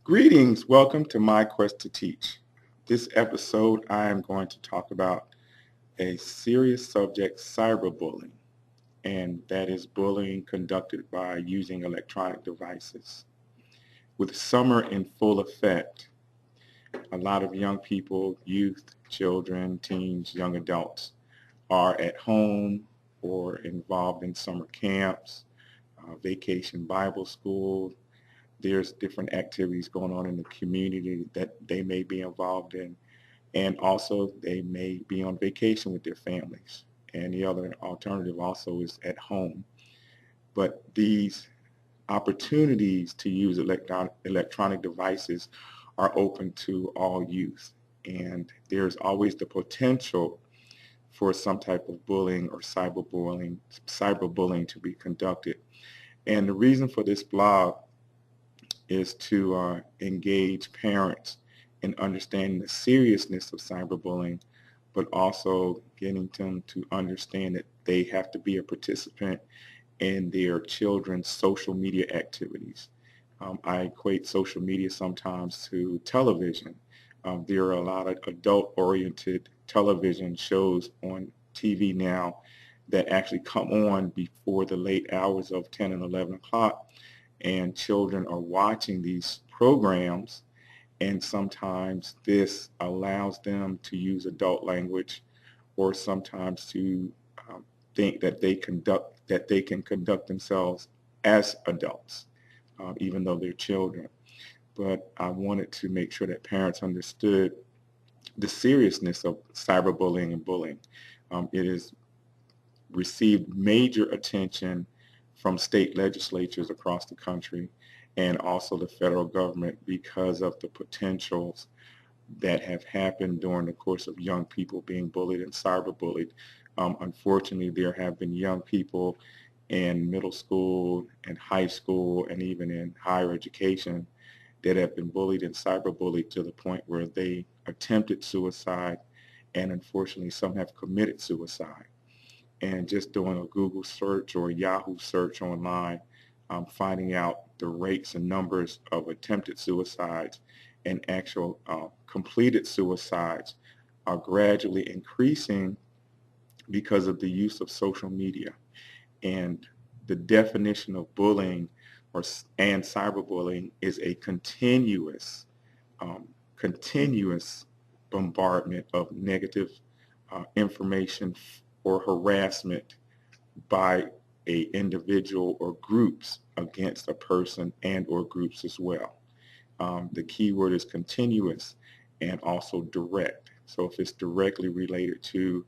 Greetings, welcome to My Quest to Teach. This episode, I am going to talk about a serious subject, cyberbullying, and that is bullying conducted by using electronic devices. With summer in full effect, a lot of young people, youth, children, teens, young adults are at home or involved in summer camps, vacation Bible school. There's different activities going on in the community that they may be involved in. And also they may be on vacation with their families. And the other alternative also is at home. But these opportunities to use electronic devices are open to all youth. And there's always the potential for some type of bullying or cyberbullying to be conducted. And the reason for this blog is to engage parents in understanding the seriousness of cyberbullying, but also getting them to understand that they have to be a participant in their children's social media activities. I equate social media sometimes to television. There are a lot of adult-oriented television shows on TV now that actually come on before the late hours of 10 and 11 o'clock, and children are watching these programs, and sometimes this allows them to use adult language, or sometimes to think that they can conduct themselves as adults, even though they're children. But I wanted to make sure that parents understood the seriousness of cyberbullying and bullying. It has received major attention from state legislatures across the country and also the federal government because of the potentials that have happened during the course of young people being bullied and cyberbullied. Unfortunately, there have been young people in middle school and high school and even in higher education that have been bullied and cyberbullied to the point where they attempted suicide, and unfortunately some have committed suicide. And just doing a Google search or a Yahoo search online, finding out the rates and numbers of attempted suicides and actual completed suicides are gradually increasing because of the use of social media. And the definition of bullying and cyberbullying is a continuous bombardment of negative information or harassment by a individual or groups against a person and or groups as well. The key word is continuous and also direct. So if it's directly related to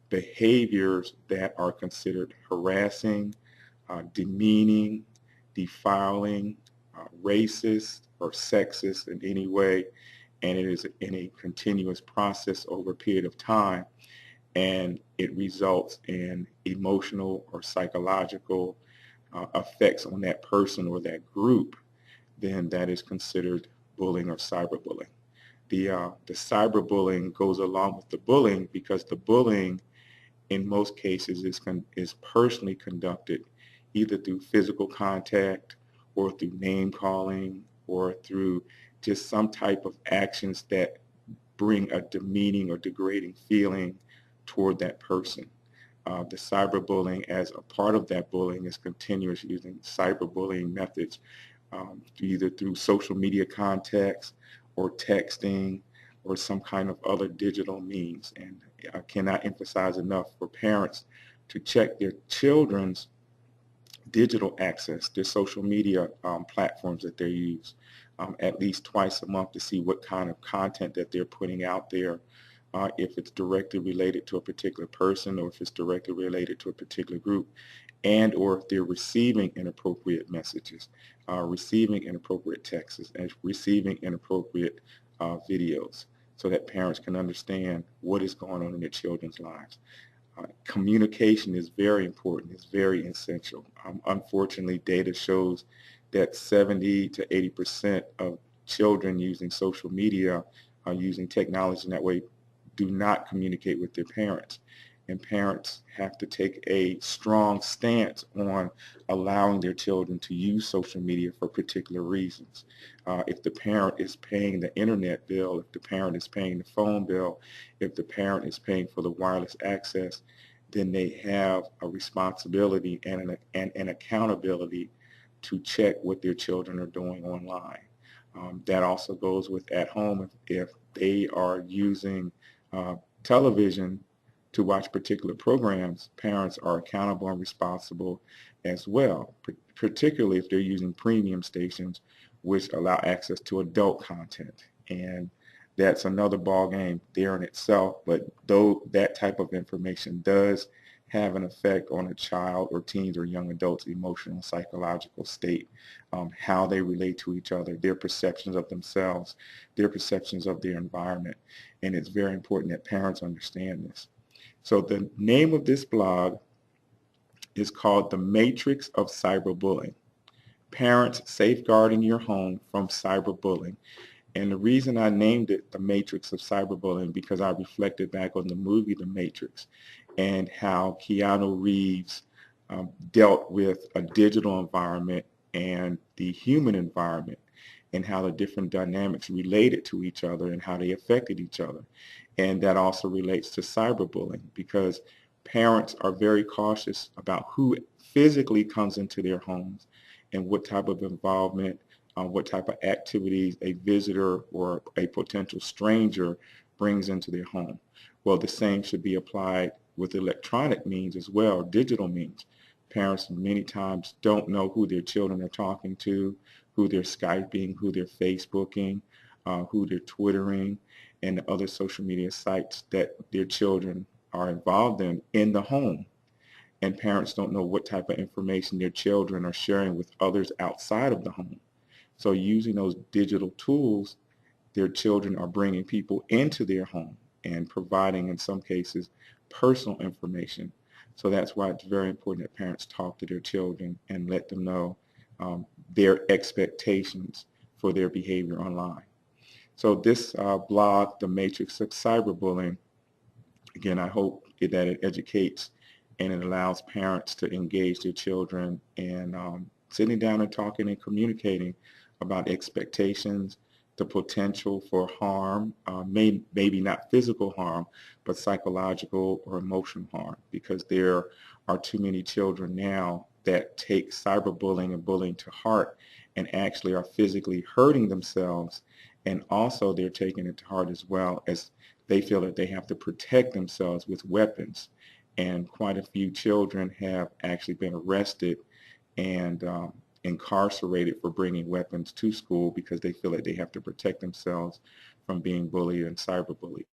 behaviors that are considered harassing, demeaning, defiling, racist, or sexist in any way, and it is in a continuous process over a period of time, and it results in emotional or psychological effects on that person or that group, then that is considered bullying or cyberbullying. The cyberbullying goes along with the bullying because the bullying in most cases is personally conducted either through physical contact or through name calling or through just some type of actions that bring a demeaning or degrading feeling toward that person. The cyberbullying as a part of that bullying is continuous using cyberbullying methods, either through social media contacts or texting or some kind of other digital means. And I cannot emphasize enough for parents to check their children's digital access, their social media platforms that they use at least twice a month to see what kind of content that they're putting out there, if it's directly related to a particular person or if it's directly related to a particular group, and or if they're receiving inappropriate messages, receiving inappropriate texts, and receiving inappropriate videos, so that parents can understand what is going on in their children's lives. Communication is very important. It's very essential. Unfortunately, data shows that 70 to 80% of children using social media, using technology in that way, do not communicate with their parents. and parents have to take a strong stance on allowing their children to use social media for particular reasons. If the parent is paying the internet bill, if the parent is paying the phone bill, if the parent is paying for the wireless access, then they have a responsibility and an accountability to check what their children are doing online. That also goes with at home. If they are using television to watch particular programs, parents are accountable and responsible as well, particularly if they're using premium stations which allow access to adult content. And that's another ball game there in itself, but though that type of information does have an effect on a child or teens or young adults' emotional and psychological state, how they relate to each other, their perceptions of themselves, their perceptions of their environment. And it's very important that parents understand this. So the name of this blog is called The Matrix of Cyberbullying: Parents Safeguarding Your Home from Cyberbullying. And the reason I named it The Matrix of Cyberbullying, because I reflected back on the movie The Matrix and how Keanu Reeves dealt with a digital environment and the human environment, and how the different dynamics related to each other and how they affected each other. And that also relates to cyberbullying, because parents are very cautious about who physically comes into their homes and what type of involvement, what type of activities a visitor or a potential stranger brings into their home. Well, the same should be applied with electronic means as well, digital means. Parents many times don't know who their children are talking to, who they're Skyping, who they're Facebooking, who they're Twittering, and the other social media sites that their children are involved in the home. And parents don't know what type of information their children are sharing with others outside of the home. So using those digital tools, their children are bringing people into their home and providing, in some cases, personal information. So that's why it's very important that parents talk to their children and let them know their expectations for their behavior online. So this blog, The Matrix of Cyberbullying, again, I hope that it educates and it allows parents to engage their children in sitting down and talking and communicating about expectations, the potential for harm, maybe not physical harm, but psychological or emotional harm, because there are too many children now that take cyberbullying and bullying to heart and actually are physically hurting themselves, and also they're taking it to heart as well, as they feel that they have to protect themselves with weapons. And quite a few children have actually been arrested and incarcerated for bringing weapons to school because they feel that they have to protect themselves from being bullied and cyberbullied.